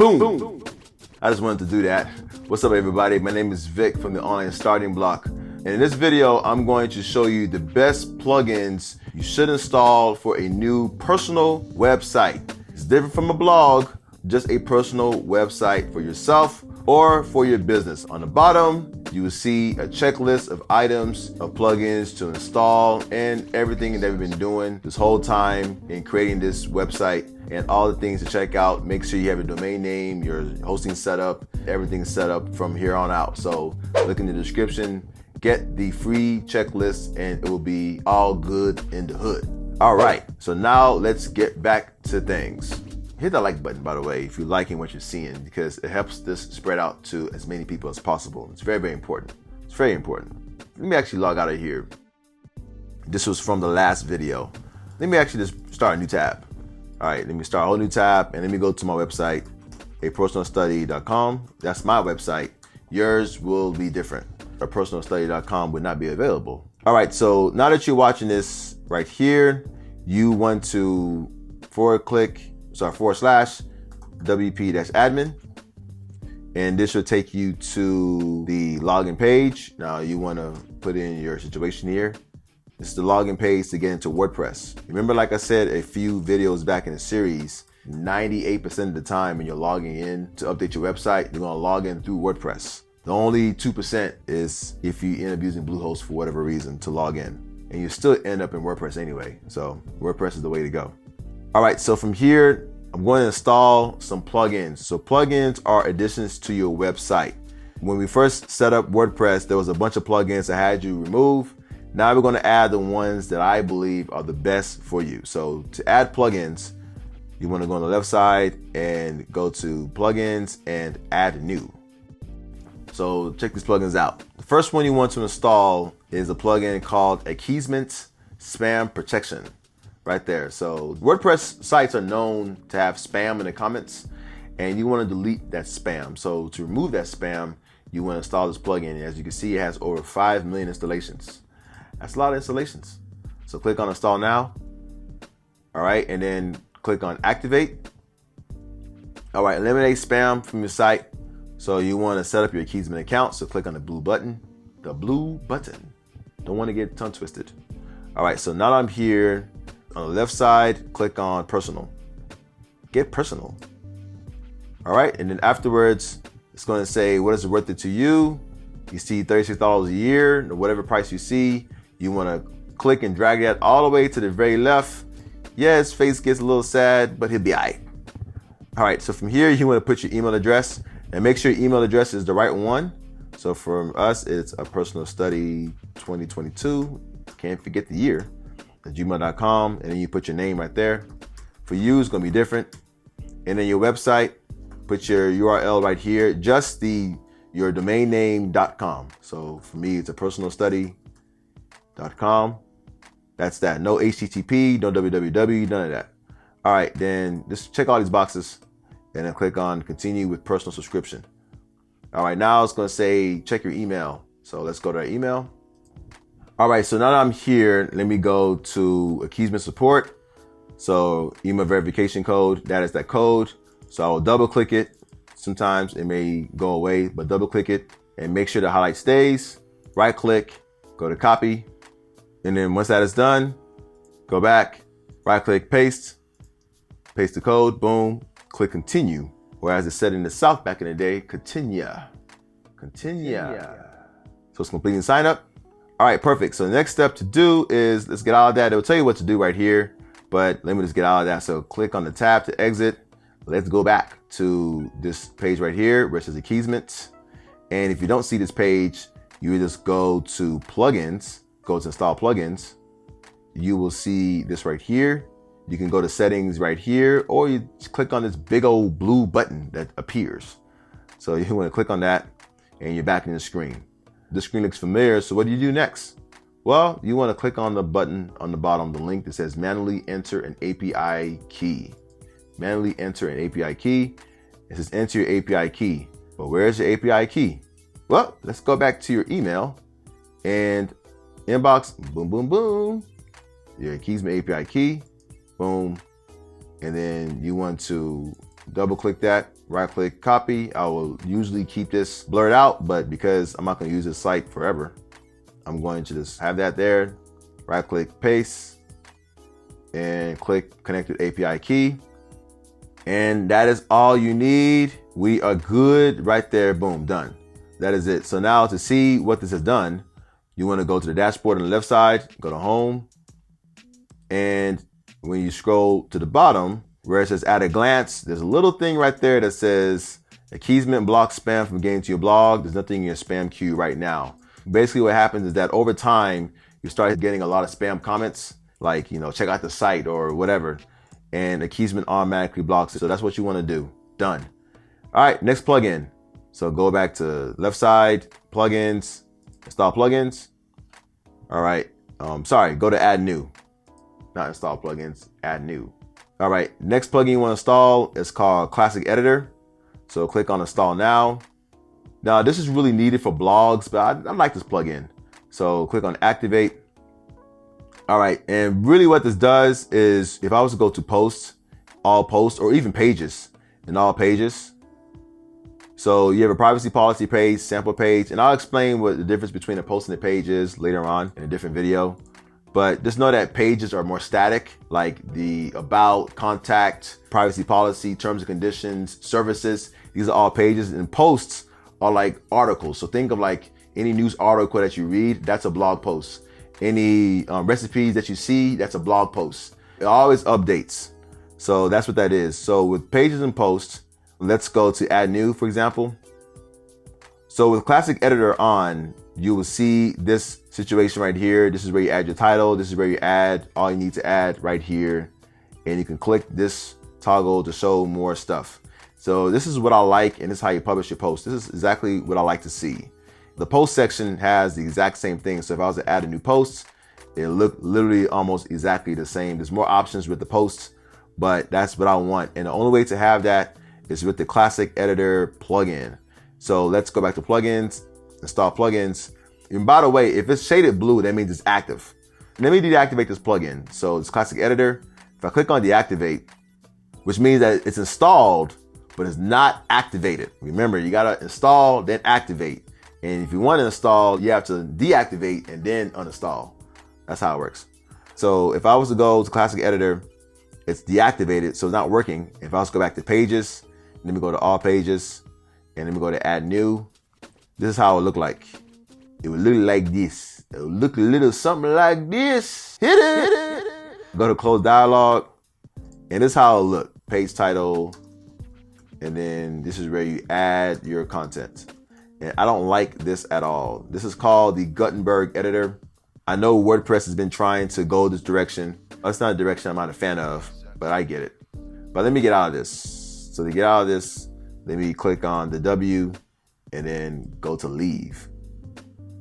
Boom. I just wanted to do that. What's up, everybody? My name is Vic from the Online Starting Block. And in this video, I'm going to show you the best plugins you should install for a new personal website. It's different from a blog, just a personal website for yourself or for your business. On the bottom, you will see a checklist of items of plugins to install and everything that we've been doing this whole time in creating this website and all the things to check out. Make sure you have your domain name, your hosting setup, everything set up from here on out. So look in the description, get the free checklist, and it will be all good in the hood. All right, so now let's get back to things. Hit that like button, by the way, if you're liking what you're seeing, because it helps this spread out to as many people as possible. It's very, very important. It's very important. Let me actually log out of here. This was from the last video. Let me actually just start a new tab. All right, let me start a whole new tab and let me go to my website, apersonalstudy.com. That's my website. Yours will be different. Apersonalstudy.com would not be available. All right, so now that you're watching this right here, you want to /wp-admin, and this will take you to the login page. Now you want to put in your situation here. This is the login page to get into WordPress. Remember, like I said a few videos back in the series, 98% of the time when you're logging in to update your website, you're going to log in through WordPress. The only 2% is if you end up using Bluehost for whatever reason to log in, and you still end up in WordPress anyway. So WordPress is the way to go. All right, so from here, I'm going to install some plugins. So plugins are additions to your website. When we first set up WordPress, there was a bunch of plugins I had you remove. Now we're going to add the ones that I believe are the best for you. So to add plugins, you want to go on the left side and go to plugins and add new. So check these plugins out. The first one you want to install is a plugin called Akismet Spam Protection. Right there. So WordPress sites are known to have spam in the comments, and you want to delete that spam. So to remove that spam, you want to install this plugin. As you can see, it has over 5 million installations. That's a lot of installations. So click on install now. All right, and then click on activate. All right, eliminate spam from your site. So you want to set up your Akismet account. So click on the blue button. The blue button. Don't want to get tongue twisted. All right, so now I'm here. On the left side, click on personal. Get personal. All right, and then afterwards, it's going to say, what is it worth it to you? You see $36 a year, or whatever price you see. You want to click and drag that all the way to the very left. Yeah, his face gets a little sad, but he'll be all right. All right, so from here, you want to put your email address, and make sure your email address is the right one. So from us, it's a personal study 2022. Can't forget the year. gmail.com, and then you put your name right there. For you, it's going to be different. And then your website, put your URL right here, just your domain name.com. So for me, it's a personalstudy.com. That's that. No HTTP, no www, none of that. All right, then just check all these boxes and then click on continue with personal subscription. All right, now it's going to say check your email. So let's go to our email. All right, so now that I'm here, let me go to Akismet support. So email verification code, that is that code. So I will double click it. Sometimes it may go away, but double click it and make sure the highlight stays. Right click, go to copy. And then once that is done, go back, right click, paste the code, boom, click continue. Whereas it said in the South back in the day, continue. So it's completing sign up. All right, perfect. So the next step to do is, let's get out of that. It'll tell you what to do right here, but let me just get out of that. So click on the tab to exit. Let's go back to this page right here, where it says Akismet. And if you don't see this page, you just go to plugins, go to install plugins. You will see this right here. You can go to settings right here, or you just click on this big old blue button that appears. So you want to click on that and you're back in the screen. This screen looks familiar, so what do you do next? Well, you want to click on the button on the bottom, the link that says manually enter an API key. Manually enter an API key. It says enter your API key. But where's your API key? Well, let's go back to your email and inbox, boom, boom, boom. Your Akismet API key, boom. And then you want to double click that, right click, copy. I will usually keep this blurred out, but because I'm not gonna use this site forever, I'm going to just have that there, right click, paste, and click connected API key. And that is all you need. We are good right there, boom, done. That is it. So now to see what this has done, you wanna go to the dashboard on the left side, go to home, and when you scroll to the bottom, where it says at a glance, there's a little thing right there that says Akizment blocks spam from getting to your blog. There's nothing in your spam queue right now. Basically what happens is that over time, you start getting a lot of spam comments, like, check out the site or whatever, and Akizment automatically blocks it. So that's what you want to do. Done. All right, next plugin. So go back to left side, plugins, install plugins. All right, go to add new. Not install plugins, add new. All right, next plugin you want to install is called Classic Editor. So click on install now. Now this is really needed for blogs, but I like this plugin. So click on activate. All right, and really what this does is if I was to go to posts, all posts, or even pages, in all pages. So you have a privacy policy page, sample page, and I'll explain what the difference between a post and a page is later on in a different video. But just know that pages are more static, like the about, contact, privacy policy, terms and conditions, services. These are all pages, and posts are like articles. So think of like any news article that you read, that's a blog post. Any recipes that you see, that's a blog post. It always updates. So that's what that is. So with pages and posts, let's go to add new, for example. So with Classic Editor on, you will see this situation right here. This is where you add your title. This is where you add all you need to add right here. And you can click this toggle to show more stuff. So this is what I like, and this is how you publish your post. This is exactly what I like to see. The post section has the exact same thing. So if I was to add a new post, it'll look literally almost exactly the same. There's more options with the posts, but that's what I want. And the only way to have that is with the Classic Editor plugin. So let's go back to plugins, install plugins. And by the way, if it's shaded blue, that means it's active. Let me deactivate this plugin. So it's Classic Editor. If I click on deactivate, which means that it's installed, but it's not activated. Remember, you gotta install, then activate. And if you want to install, you have to deactivate and then uninstall. That's how it works. So if I was to go to Classic Editor, it's deactivated, so it's not working. If I was to go back to pages, let me go to all pages, and let me go to add new. This is how it look like. It would look like this. It would look a little something like this. Hit it. Go to close dialog, and this is how it look. Page title, and then this is where you add your content. And I don't like this at all. This is called the Gutenberg editor. I know WordPress has been trying to go this direction. It's not a direction I'm not a fan of, but I get it. But let me get out of this. So to get out of this, let me click on the W and then go to leave.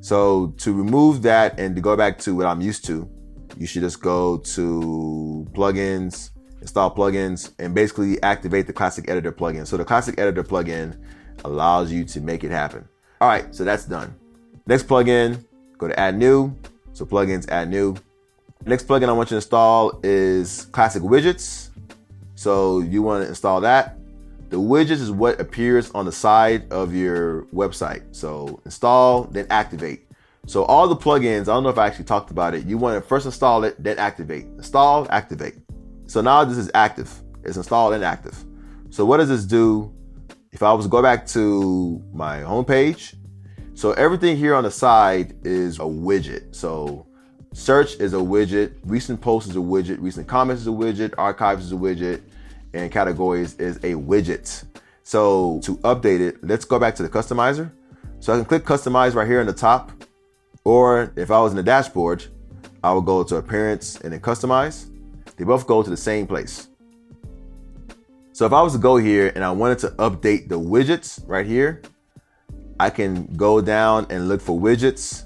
So to remove that and to go back to what I'm used to, you should just go to plugins, install plugins, and basically activate the Classic Editor plugin. So the Classic Editor plugin allows you to make it happen. All right, so that's done. Next plugin, go to add new. So plugins, add new. Next plugin I want you to install is Classic Widgets. So you want to install that. The widgets is what appears on the side of your website. So install, then activate. So all the plugins, I don't know if I actually talked about it. You want to first install it, then activate. Install, activate. So now this is active. It's installed and active. So what does this do? If I was to go back to my home page, so everything here on the side is a widget. So search is a widget, recent posts is a widget, recent comments is a widget, archives is a widget, and categories is a widget. So to update it, let's go back to the customizer. So I can click customize right here in the top, or if I was in the dashboard, I would go to appearance and then customize. They both go to the same place. So if I was to go here and I wanted to update the widgets right here, I can go down and look for widgets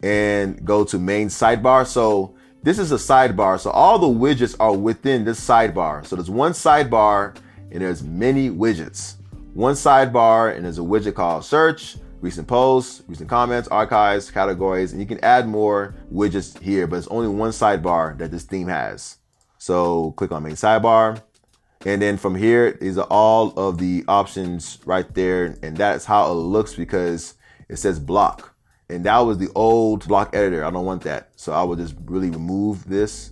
and go to main sidebar. So this is a sidebar. So all the widgets are within this sidebar. So there's one sidebar and there's many widgets. One sidebar and there's a widget called search, recent posts, recent comments, archives, categories, and you can add more widgets here, but it's only one sidebar that this theme has. So click on main sidebar. And then from here, these are all of the options right there. And that's how it looks because it says block. And that was the old block editor. I don't want that. So I will just really remove this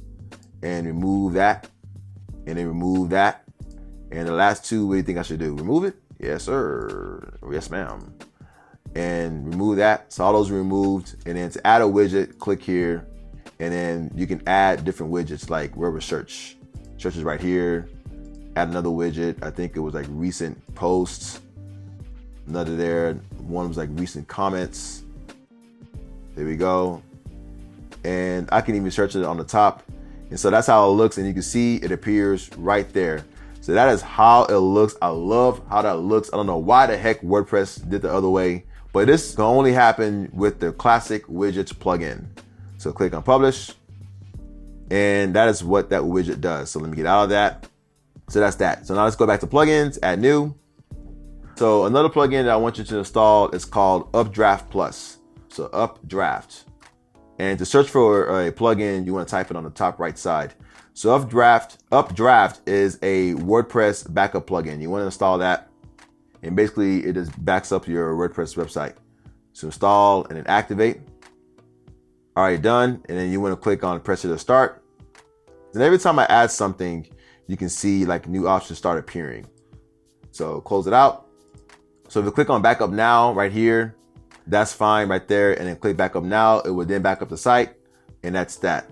and remove that and then remove that. And the last two, what do you think I should do? Remove it? Yes, sir. Yes, ma'am. And remove that. So all those are removed. And then to add a widget, click here. And then you can add different widgets like wherever search. Search is right here. Add another widget. I think it was like recent posts. Another there. One was like recent comments. There we go. And I can even search it on the top. And so that's how it looks. And you can see it appears right there. So that is how it looks. I love how that looks. I don't know why the heck WordPress did the other way, but this can only happen with the classic widgets plugin. So click on publish. And that is what that widget does. So let me get out of that. So that's that. So now let's go back to plugins, add new. So another plugin that I want you to install is called Updraft Plus. So Updraft. And to search for a plugin, you want to type it on the top right side. So Updraft is a WordPress backup plugin. You want to install that. And basically it just backs up your WordPress website. So install and then activate. All right, done. And then you want to click on press it to start. And every time I add something, you can see like new options start appearing. So close it out. So if you click on backup now right here, that's fine right there. And then click backup now, it will then back up the site. And that's that.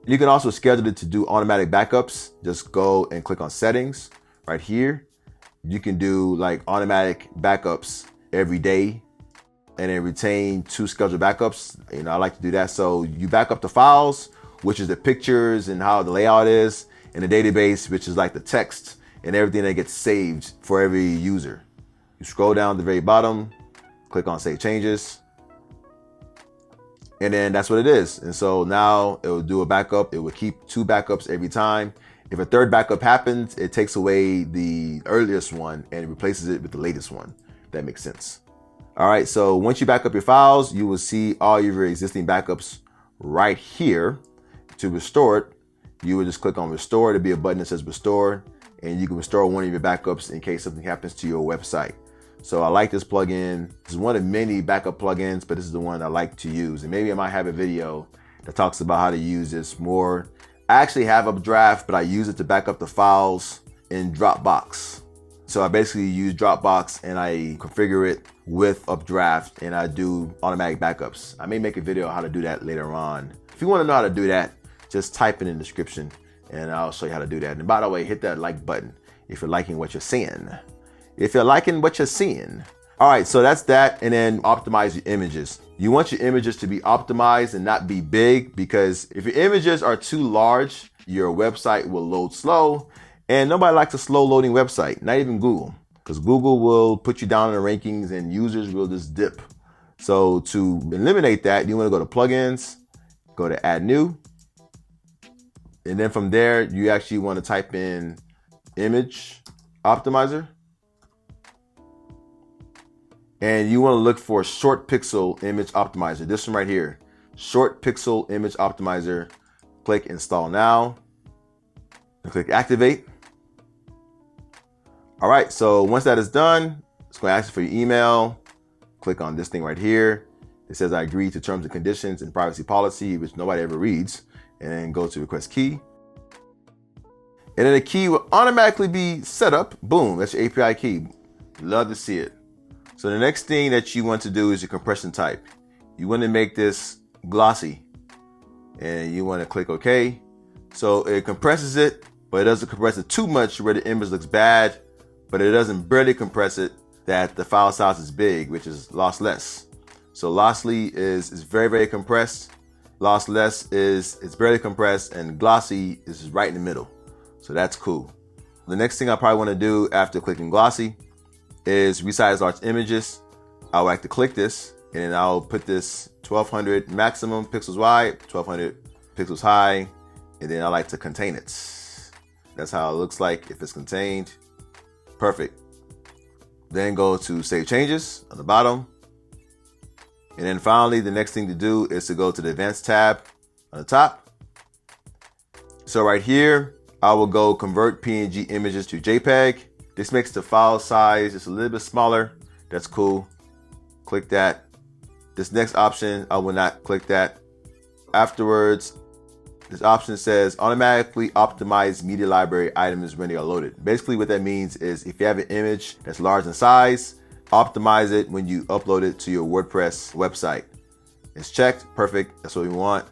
You can also schedule it to do automatic backups. Just go and click on settings right here. You can do like automatic backups every day and then retain 2 scheduled backups. You know, I like to do that. So you back up the files, which is the pictures and how the layout is, and the database, which is like the text and everything that gets saved for every user. You scroll down to the very bottom, click on save changes. And then that's what it is. And so now it will do a backup. It will keep 2 backups every time. If a third backup happens, it takes away the earliest one and replaces it with the latest one. If that makes sense. All right, so once you back up your files, you will see all of your existing backups right here. To restore it, you would just click on restore. There'll be a button that says restore, and you can restore one of your backups in case something happens to your website. So I like this plugin. This is one of many backup plugins, but this is the one I like to use. And maybe I might have a video that talks about how to use this more. I actually have Updraft, but I use it to back up the files in Dropbox. So I basically use Dropbox and I configure it with Updraft and I do automatic backups. I may make a video on how to do that later on. If you want to know how to do that, just type it in the description and I'll show you how to do that. And by the way, hit that like button if you're liking what you're seeing. If you're liking what you're seeing. All right, so that's that. And then optimize your images. You want your images to be optimized and not be big, because if your images are too large, your website will load slow. And nobody likes a slow loading website, not even Google, because Google will put you down in the rankings and users will just dip. So to eliminate that, you want to go to plugins, go to add new. And then from there, you actually want to type in image optimizer. And you want to look for short pixel image optimizer. This one right here, short pixel image optimizer. Click install now and click activate. All right, so once that is done, it's going to ask you for your email. Click on this thing right here. It says I agree to terms and conditions and privacy policy, which nobody ever reads. And then go to request key. And then the key will automatically be set up. Boom, that's your API key. Love to see it. So the next thing that you want to do is your compression type. You want to make this glossy and you want to click OK. So it compresses it, but it doesn't compress it too much where the image looks bad, but it doesn't barely compress it that the file size is big, which is lossless. So lossy is very, very compressed. Lossless is it's barely compressed, and glossy is right in the middle. So that's cool. The next thing I probably want to do after clicking glossy is resize large images. I would like to click this and then I'll put this 1200 maximum pixels wide, 1200 pixels high, and then I like to contain it. That's how it looks like if it's contained. Perfect. Then go to save changes on the bottom. And then finally, the next thing to do is to go to the advanced tab on the top. So right here, I will go convert PNG images to JPEG. This makes the file size just a little bit smaller. That's cool. Click that. This next option, I will not click that. Afterwards, this option says automatically optimize media library items when they are loaded. Basically what that means is if you have an image that's large in size, optimize it when you upload it to your WordPress website. It's checked, perfect, that's what we want.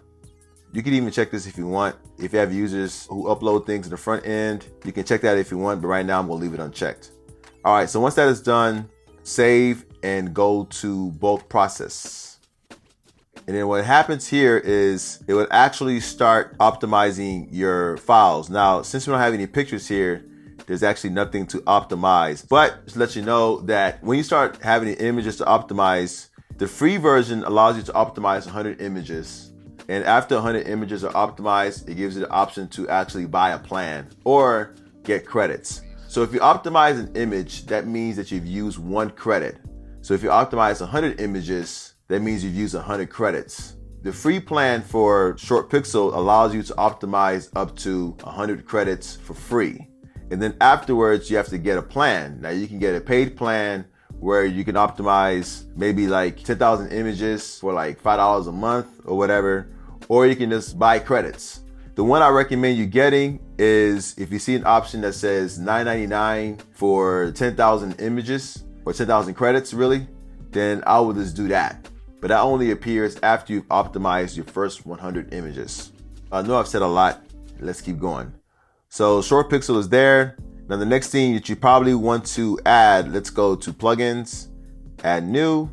You can even check this if you want. If you have users who upload things to the front end, you can check that if you want, but right now I'm gonna leave it unchecked. All right, so once that is done, save and go to bulk process. And then what happens here is it would actually start optimizing your files. Now, since we don't have any pictures here, there's actually nothing to optimize. But just to let you know that when you start having the images to optimize, the free version allows you to optimize 100 images. And after 100 images are optimized, it gives you the option to actually buy a plan or get credits. So if you optimize an image, that means that you've used 1 credit. So if you optimize 100 images, that means you've used 100 credits. The free plan for Short Pixel allows you to optimize up to 100 credits for free. And then afterwards, you have to get a plan. Now you can get a paid plan where you can optimize maybe like 10,000 images for like $5 a month or whatever, or you can just buy credits. The one I recommend you getting is if you see an option that says $9.99 for 10,000 images or 10,000 credits really, then I will just do that. But that only appears after you've optimized your first 100 images. I know I've said a lot. Let's keep going. So Short Pixel is there. Now the next thing that you probably want to add, let's go to plugins, add new.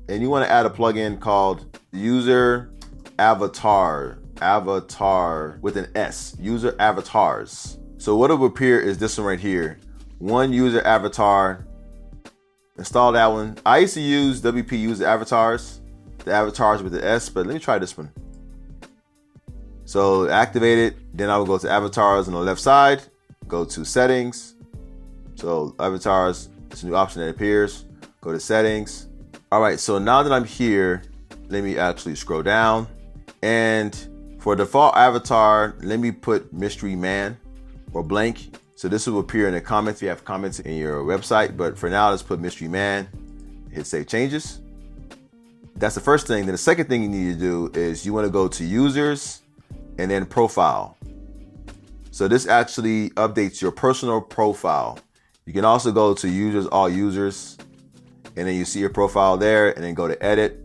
And you want to add a plugin called User Avatar with an S, User Avatars. So what will appear is this one right here. One user avatar. Install that one. I used to use WP User Avatars, the avatars with the S, but let me try this one. So activate it, then I will go to avatars on the left side, go to settings. So avatars, it's a new option that appears. Go to settings. All right, so now that I'm here, let me actually scroll down. And for default avatar, let me put Mystery Man or blank. So this will appear in the comments if you have comments in your website, but for now, let's put Mystery Man, hit save changes. That's the first thing. Then the second thing you need to do is you want to go to users and then profile. So this actually updates your personal profile. You can also go to users, all users, and then you see your profile there and then go to edit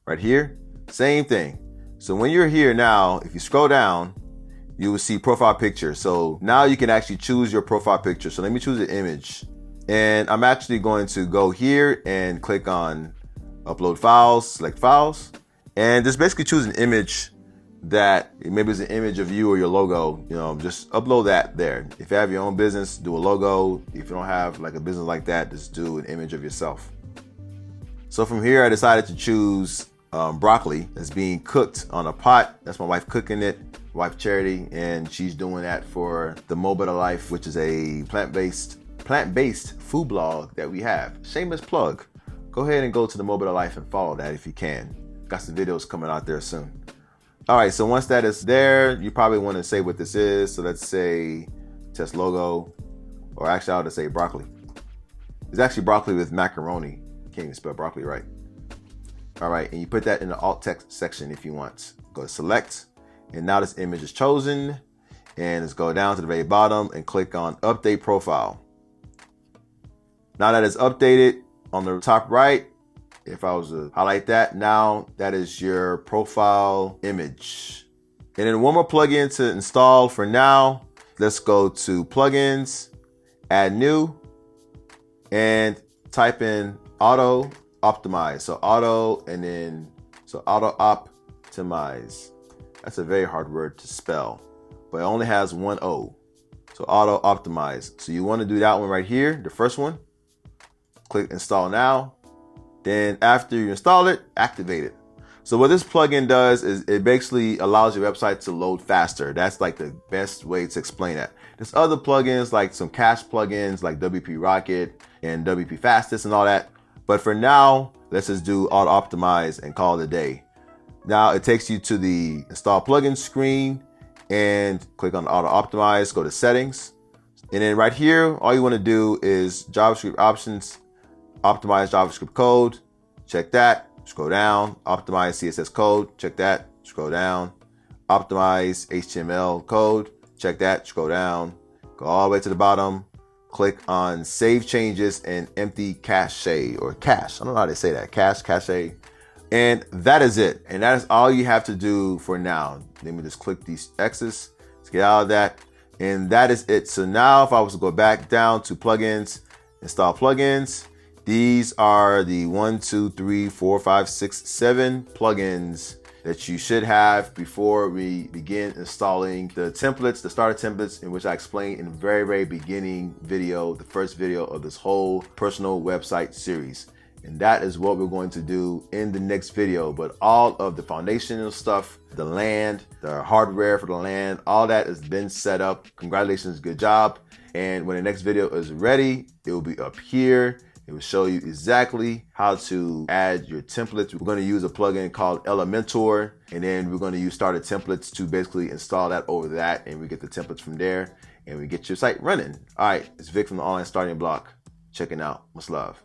right here. Same thing. So when you're here now, if you scroll down, you will see profile picture. So now you can actually choose your profile picture. So let me choose an image. And I'm actually going to go here and click on upload files, select files, and just basically choose an image that maybe it's an image of you or your logo. You know, just upload that there. If you have your own business, do a logo. If you don't have like a business like that, just do an image of yourself. So from here, I decided to choose broccoli that's being cooked on a pot. That's my wife cooking it, wife Charity, and she's doing that for the Mobile to Life, which is a plant-based food blog that we have. Shameless plug. Go ahead and go to the Mobile to Life and follow that if you can. Got some videos coming out there soon. All right, so once that is there, you probably want to say what this is. So let's say test logo, or actually I'll just say broccoli. It's actually broccoli with macaroni. Can't even spell broccoli right. All right, and you put that in the alt text section if you want. Go to select, and now this image is chosen. And let's go down to the very bottom and click on update profile. Now that it's updated on the top right, if I was to highlight that, now that is your profile image. And then one more plugin to install for now. Let's go to plugins, add new, and type in auto optimize. So auto and then auto optimize. That's a very hard word to spell, but it only has one O. So auto optimize. So you want to do that one right here, the first one. Click install now. Then after you install it, activate it. So what this plugin does is it basically allows your website to load faster. That's like the best way to explain that. There's other plugins like some cache plugins like WP Rocket and WP Fastest and all that. But for now, let's just do auto optimize and call it a day. Now it takes you to the install plugin screen. and click on auto optimize, go to settings. And then right here, all you want to do is JavaScript options, optimize JavaScript code, check that, scroll down, optimize CSS code, check that, scroll down, optimize HTML code, check that, scroll down, go all the way to the bottom, click on save changes and empty cache or cache. I don't know how they say that, cache. And that is it. And that is all you have to do for now. Let me just click these X's to get out of that. And that is it. So now if I was to go back down to plugins, install plugins, these are the 1, 2, 3, 4, 5, 6, 7 plugins that you should have before we begin installing the templates, the starter templates, in which I explained in the very beginning video, the first video of this whole personal website series. And that is what we're going to do in the next video. But all of the foundational stuff, the land, the hardware for the land, all that has been set up. Congratulations, good job. And when the next video is ready, it will be up here. It will show you exactly how to add your templates. We're going to use a plugin called Elementor, and then we're going to use starter templates to basically install that over that, and we get the templates from there, and we get your site running. All right, it's Vic from the Online Starting Block. Checking out. Much love.